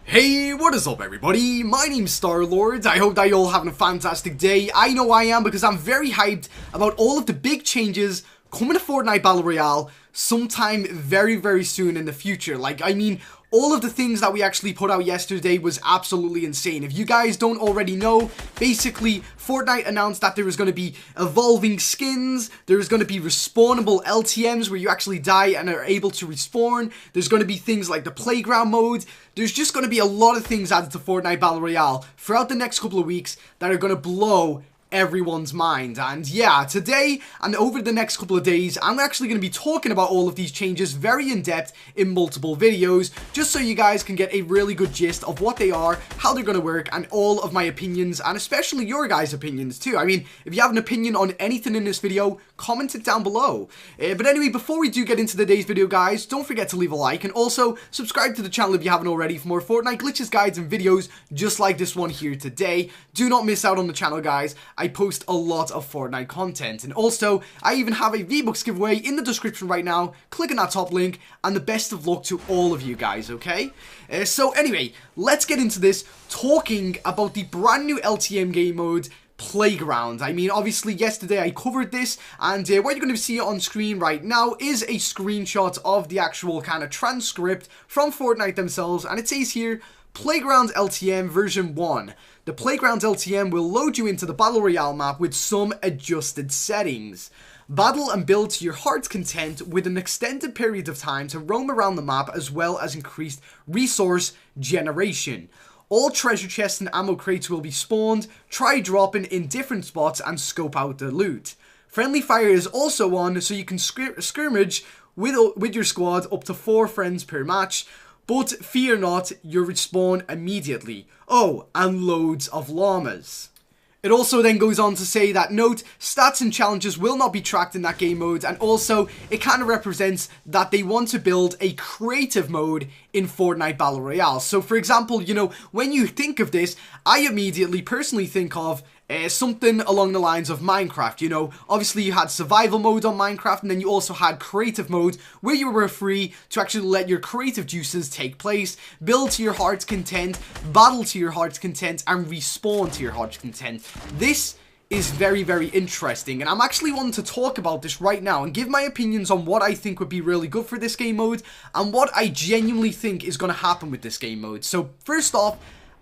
Hey, what is up everybody? My name's Star-Lord. I hope that you're all having a fantastic day. I know I am because I'm very hyped about all of the big changes coming to Fortnite Battle Royale sometime very soon in the future. All of the things that we actually put out yesterday was absolutely insane. If you guys don't already know, basically, Fortnite announced that there was going to be evolving skins, there's going to be respawnable LTMs where you actually die and are able to respawn, there's going to be things like the Playground mode, there's just going to be a lot of things added to Fortnite Battle Royale throughout the next couple of weeks that are going to blow everyone's mind. And yeah, today and over the next couple of days, I'm actually going to be talking about all of these changes very in depth in multiple videos, just so you guys can get a really good gist of what they are, how they're going to work, and all of my opinions, and especially your guys' opinions too. I mean, if you have an opinion on anything in this video, comment it down below. But anyway, before we do get into today's video, guys, don't forget to leave a like, and also subscribe to the channel if you haven't already for more Fortnite glitches, guides, and videos just like this one here today. Do not miss out on the channel, guys. I post a lot of Fortnite content, and also I even have a V-Bucks giveaway in the description right now. Click on that top link, and the best of luck to all of you guys, okay? So anyway, let's get into this, talking about the brand new LTM game mode, Playground. I mean, obviously yesterday I covered this, and what you're going to see on screen right now is a screenshot of the actual kind of transcript from Fortnite themselves, and it says here, Playground LTM version 1. The Playground LTM will load you into the Battle Royale map with some adjusted settings. Battle and build to your heart's content with an extended period of time to roam around the map, as well as increased resource generation. All treasure chests and ammo crates will be spawned. Try dropping in different spots and scope out the loot. Friendly fire is also on, so you can skirmish with your squad up to 4 friends per match. But fear not, you'll respawn immediately. Oh, and loads of llamas. It also then goes on to say that, note, stats and challenges will not be tracked in that game mode, and also it kind of represents that they want to build a creative mode in Fortnite Battle Royale. So for example, you know, when you think of this, I immediately personally think of something along the lines of Minecraft. You know, obviously you had survival mode on Minecraft, and then you also had creative mode where you were free to actually let your creative juices take place, build to your heart's content, battle to your heart's content, and respawn to your heart's content. This is very interesting, and I'm actually wanting to talk about this right now and give my opinions on what I think would be really good for this game mode and what I genuinely think is going to happen with this game mode. So first off,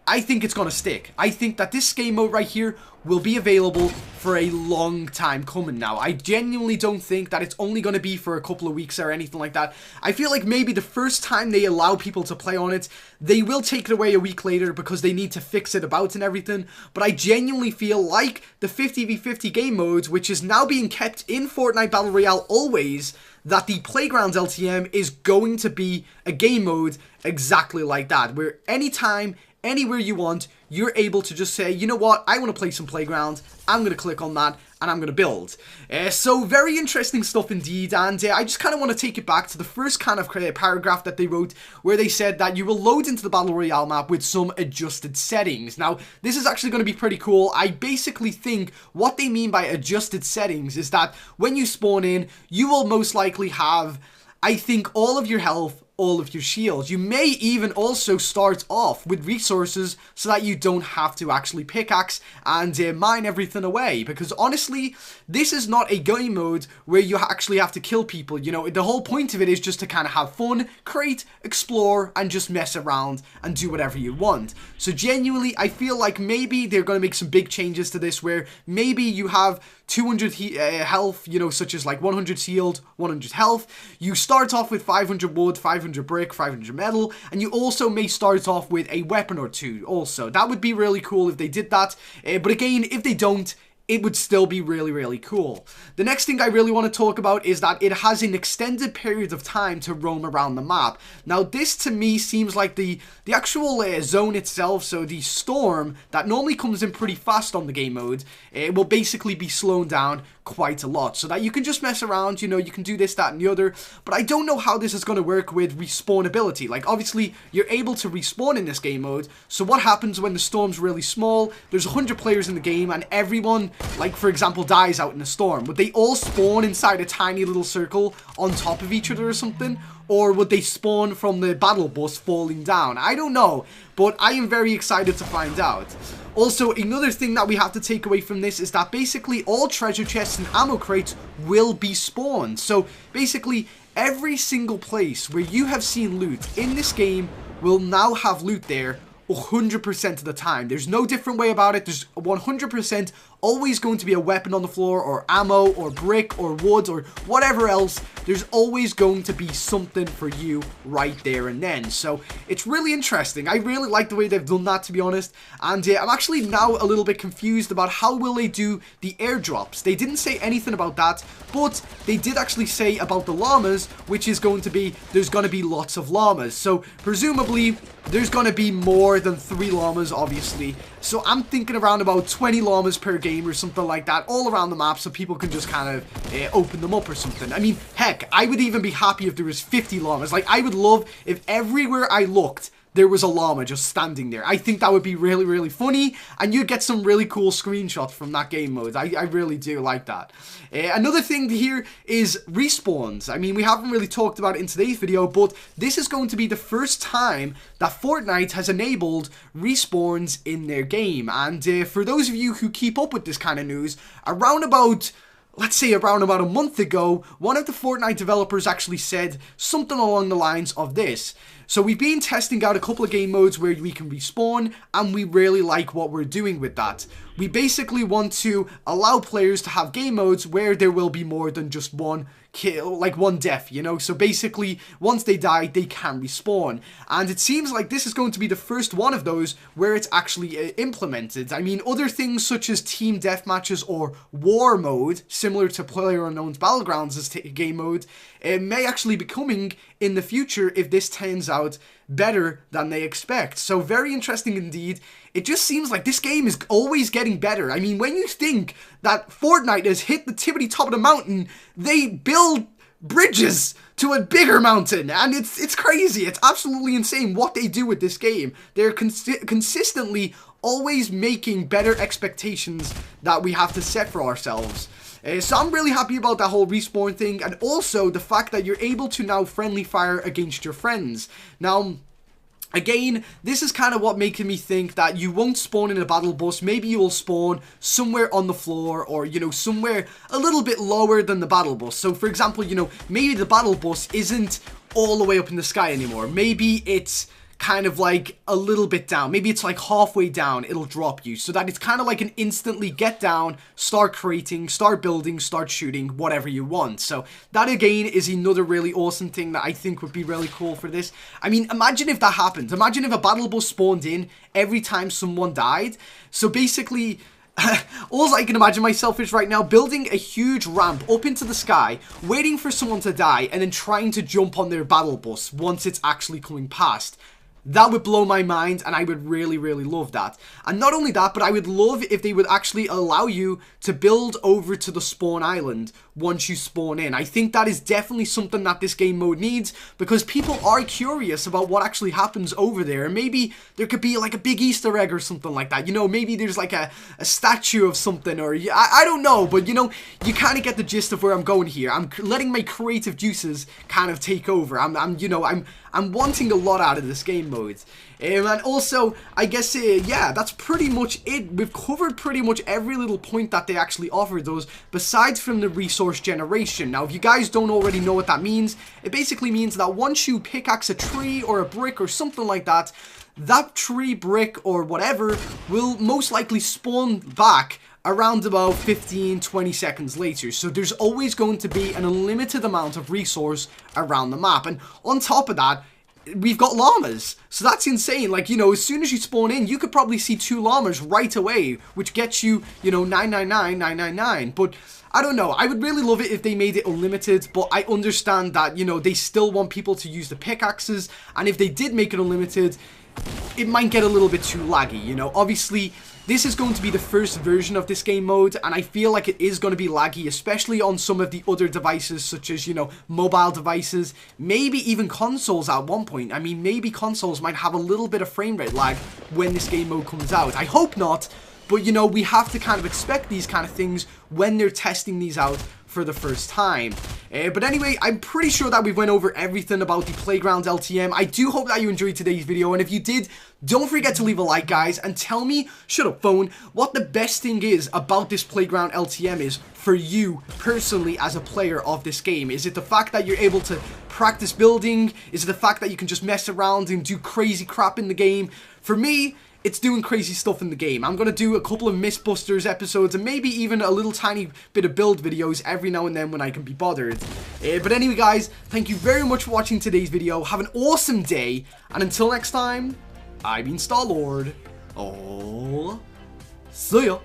I think it's going to stick. I think that this game mode right here will be available for a long time coming now. I genuinely don't think that it's only going to be for a couple of weeks or anything like that. I feel like maybe the first time they allow people to play on it, they will take it away a week later because they need to fix it about and everything. But I genuinely feel like the 50v50 game mode, which is now being kept in Fortnite Battle Royale always, that the Playground LTM is going to be a game mode exactly like that, where anytime, anywhere you want, you're able to just say, you know what, I want to play some Playground, I'm going to click on that, and I'm going to build. So very interesting stuff indeed, and I just kind of want to take it back to the first kind of paragraph that they wrote, where they said that you will load into the Battle Royale map with some adjusted settings. Now, this is actually going to be pretty cool. I basically think what they mean by adjusted settings is that when you spawn in, you will most likely have, I think, all of your health, all of your shields. You may even also start off with resources so that you don't have to actually pickaxe and mine everything away, because honestly, this is not a game mode where you actually have to kill people. You know, the whole point of it is just to kind of have fun, create, explore, and just mess around and do whatever you want. So genuinely, I feel like maybe they're going to make some big changes to this, where maybe you have 200 health, you know, such as like 100 shield, 100 health. You start off with 500 wood, 500 brick, 500 metal, and you also may start off with a weapon or two also. That would be really cool if they did that, but again, if they don't, it would still be really cool. The next thing I really want to talk about is that it has an extended period of time to roam around the map. Now, this to me seems like the actual zone itself, so the storm that normally comes in pretty fast on the game mode, it will basically be slowed down quite a lot, so that you can just mess around, you know, you can do this, that, and the other. But I don't know how this is going to work with respawnability. Like, obviously, you're able to respawn in this game mode, so what happens when the storm's really small? There's 100 players in the game, and everyone, like, for example, dies out in a storm. Would they all spawn inside a tiny little circle on top of each other or something? Or would they spawn from the battle bus falling down? I don't know. but I am very excited to find out. Also, another thing that we have to take away from this is that basically all treasure chests and ammo crates will be spawned. So basically every single place where you have seen loot in this game will now have loot there 100% of the time. There's no different way about it. There's 100% always going to be a weapon on the floor, or ammo, or brick, or wood, or whatever else. There's always going to be something for you right there and then. So it's really interesting. I really like the way they've done that, to be honest. And I'm actually now a little bit confused about how will they do the airdrops. They didn't say anything about that, but they did actually say about the llamas, which is going to be, there's going to be lots of llamas. So presumably there's going to be more than 3 llamas, obviously. So I'm thinking around about 20 llamas per game or something like that, all around the map, so people can just kind of open them up or something. I mean, heck, I would even be happy if there was 50 llamas. Like, I would love if everywhere I looked, there was a llama just standing there. I think that would be really, really funny, and you'd get some really cool screenshots from that game mode. I really do like that. Another thing here is respawns. I mean, we haven't really talked about it in today's video, but this is going to be the first time that Fortnite has enabled respawns in their game. And for those of you who keep up with this kind of news, around about, let's say around about a month ago, one of the Fortnite developers actually said something along the lines of this. So we've been testing out a couple of game modes where we can respawn, and we really like what we're doing with that. We basically want to allow players to have game modes where there will be more than just one kill, like one death, you know? So basically, once they die, they can respawn. And it seems like this is going to be the first one of those where it's actually implemented. I mean, other things such as team deathmatches or war mode, similar to PlayerUnknown's Battlegrounds as game mode, may actually be coming in the future if this turns out better than they expect. So very interesting indeed. It just seems like this game is always getting better. I mean, when you think that Fortnite has hit the tippity top of the mountain, they build bridges to a bigger mountain, and it's crazy. It's absolutely insane what they do with this game. They're consistently always making better expectations that we have to set for ourselves. So I'm really happy about that whole respawn thing, and also the fact that you're able to now friendly fire against your friends. Now, again, this is kind of what making me think that you won't spawn in a battle bus. Maybe you will spawn somewhere on the floor, or, you know, somewhere a little bit lower than the battle bus. So, for example, you know, maybe the battle bus isn't all the way up in the sky anymore. Maybe it's kind of like a little bit down. Maybe it's like halfway down, it'll drop you, so that it's kind of like an instantly get down, start creating, start building, start shooting, whatever you want. So that again is another really awesome thing that I think would be really cool for this. I mean, imagine if that happened. Imagine if a battle bus spawned in every time someone died. So basically, all I can imagine myself is right now building a huge ramp up into the sky, waiting for someone to die, and then trying to jump on their battle bus once it's actually coming past. That would blow my mind, and I would really, really love that. And not only that, but I would love if they would actually allow you to build over to the spawn island once you spawn in. I think that is definitely something that this game mode needs, because people are curious about what actually happens over there. And maybe there could be like a big Easter egg or something like that. You know, maybe there's like a statue of something, or I don't know, but you know, you kind of get the gist of where I'm going here. I'm letting my creative juices kind of take over. I'm wanting a lot out of this game mode. And also, I guess, yeah, that's pretty much it. We've covered pretty much every little point that they actually offered us, besides from the resource generation. Now, if you guys don't already know what that means, it basically means that once you pickaxe a tree or a brick or something like that, that tree, brick, or whatever will most likely spawn back around about 15-20 seconds later. So there's always going to be an unlimited amount of resource around the map. And on top of that, we've got llamas. So that's insane. Like, you know, as soon as you spawn in, you could probably see 2 llamas right away, which gets you, you know, 999, 999. But I don't know. I would really love it if they made it unlimited, but I understand that, you know, they still want people to use the pickaxes, and if they did make it unlimited, it might get a little bit too laggy, you know. Obviously, this is going to be the first version of this game mode, and I feel like it is going to be laggy, especially on some of the other devices, such as, you know, mobile devices, maybe even consoles at one point. I mean, maybe consoles might have a little bit of frame rate lag when this game mode comes out. I hope not, but, you know, we have to kind of expect these kind of things when they're testing these out for the first time. But anyway, I'm pretty sure that we've went over everything about the Playground LTM. I do hope that you enjoyed today's video, and if you did, don't forget to leave a like, guys, and tell me, shut up phone, what the best thing is about this Playground LTM is for you personally as a player of this game. Is it the fact that you're able to practice building? Is it the fact that you can just mess around and do crazy crap in the game? For me, it's doing crazy stuff in the game. I'm going to do a couple of Mythbusters episodes and maybe even a little tiny bit of build videos every now and then when I can be bothered. But anyway, guys, thank you very much for watching today's video. Have an awesome day. And until next time, I've been Star-Lord. Oh, see ya.